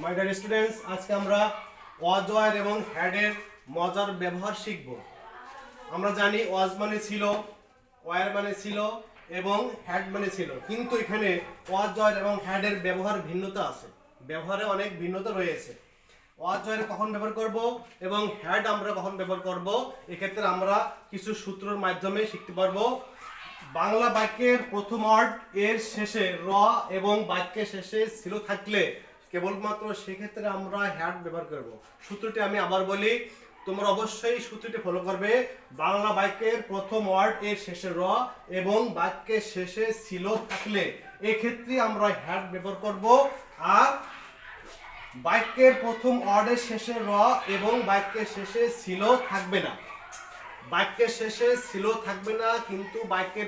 মাই dear students, আজকে আমরা ওয়াজ এবং হ্যাডের মজার ব্যবহার শিখব। আমরা জানি ওয়াজ মানে ছিল, ওয়ার মানে ছিল এবং হ্যাড মানে ছিল, কিন্তু এখানে ওয়াজ এবং হ্যাডের ব্যবহার ভিন্নতা আছে, ব্যবহারে অনেক ভিন্নতা রয়েছে। ওয়াজ কখন ব্যবহার করব এবং হ্যাড আমরা কখন ব্যবহার করব, এক্ষেত্রে আমরা কিছু সূত্রের মাধ্যমে শিখতে পারবো। বাংলা বাক্যের প্রথম ওয়ার্ড এর শেষে র এবং বাক্যের শেষে ছিল থাকলে কেবলমাত্র সেক্ষেত্রে আমরা হ্যাড ব্যবহার করব। সূত্রটি আমি আবার বলি, তোমরা অবশ্যই সূত্রটি ফলো করবে। বাংলা বাক্যের প্রথম ওয়ার্ড এর শেষে র এবং বাক্যের শেষে ছিল থাকলে এক্ষেত্রে আমরা হ্যাড ব্যবহার করব। আর বাক্যের প্রথম ওয়ার্ডের শেষে র এবং বাক্যের শেষে ছিল থাকবে না, বাক্যের শেষে ছিল থাকবে না, কিন্তু বাক্যের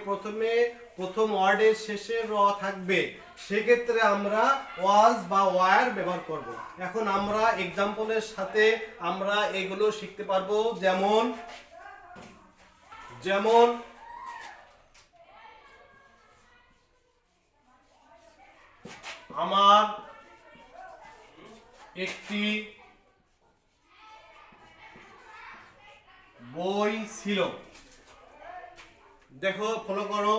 প্রথম ওয়ার্ডের শেষে র থাকবে, সেক্ষেত্রে আমরা ওয়াজ বা ওয়ার ব্যবহার করব। এখন আমরা এক্সাম্পলের সাথে আমরা এগুলো শিখতে পারবো। যেমন যেমন আমার একটি বই ছিল। দেখো, ফলো করো।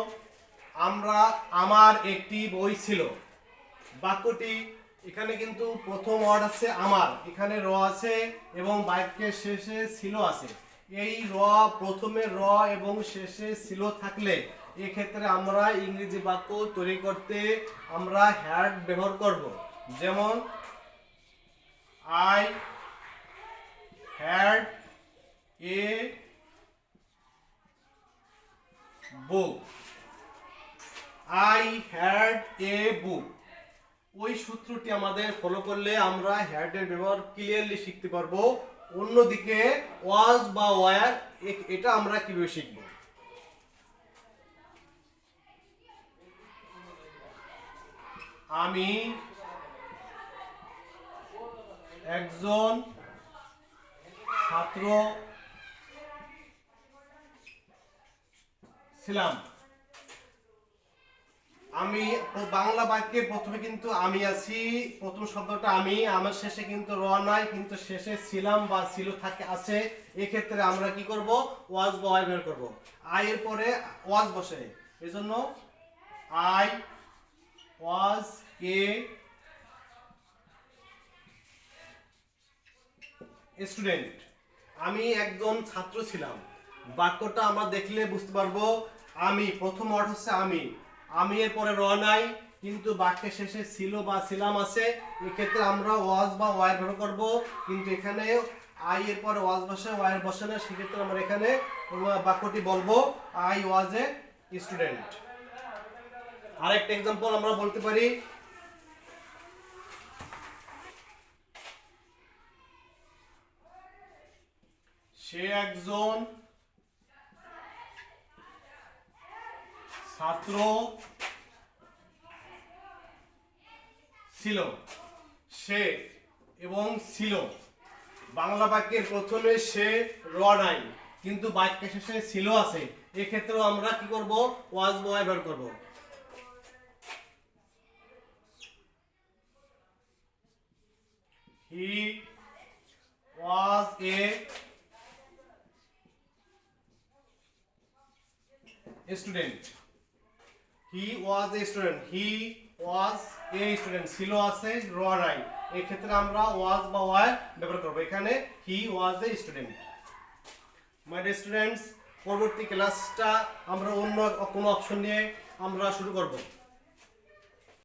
আমার একটি বই ছিল, বাক্যটি এখানে কিন্তু প্রথম ওয়ার্ড আছে আমার, এখানে র আছে এবং বাক্যের শেষে ছিল আছে। এই র প্রথমে র এবং শেষে ছিল থাকলে এক্ষেত্রে আমরা ইংরেজি বাক্য তৈরি করতে আমরা হ্যাড ব্যবহার করব। যেমন I had a book, I had a book. ওই সূত্রটি আমাদের ফলো করলে আমরা হ্যাড এর ব্যবহার ক্লিয়ারলি শিখতে পারবো। অন্যদিকে ওয়াজ বা ওয়ার এটা আমরা কিভাবে শিখব? আমি একজন ছাত্র ছিলাম। আমি বাংলা বাক্যে প্রথমে কিন্তু আমি আছি, প্রথম শব্দটা আমি, আমার শেষে কিন্তু র নাই, কিন্তু শেষে ছিলাম বা ছিল থাকে আছে। এক্ষেত্রে আমরা কি করব? ওয়াজ বা ওয়ার বের করব। আই এর পরে ওয়াজ বসে, এজন্য আই ওয়াজ এ স্টুডেন্ট। আমি একজন ছাত্র ছিলাম। বাক্যটা আমরা দেখলে বুঝতে পারবো। আমি প্রথম ওয়ার্ড হচ্ছে আমি এর পরে র নাই, কিন্তু বাক্যের শেষে ছিল বা ছিলাম আছে। এক্ষেত্রে আমরা ওয়াজ বা ওয়ার ব্যবহার করব, কিন্তু এখানে আই এর পরে ওয়াজ বসে, ওয়ার বসে না, সেক্ষেত্রে আমরা এখানে বাক্যটি বলবো আই ওয়াজ এ স্টুডেন্ট। আরেকটা এক্সাম্পল আমরা বলতে পারি, সে একজন ছাত্র ছিল। সে এবং ছিল, বাংলা বাক্যের প্রথমে সে র নাই, কিন্তু বাক্যের শেষে ছিল আছে। এক্ষেত্রেও আমরা কি করব? ওয়াজ বা ওয়ার ব্যবহার করব। He was a student. He was a student, he was a student, ছিল আছে, র নাই, এই ক্ষেত্রে আমরা ওয়াজ বা ওয়ার ব্যবহার করব। এখানে he was a student. My dear students, পরবর্তী ক্লাসটা আমরা অন্য কোনো অপশন নিয়ে আমরা শুরু করব।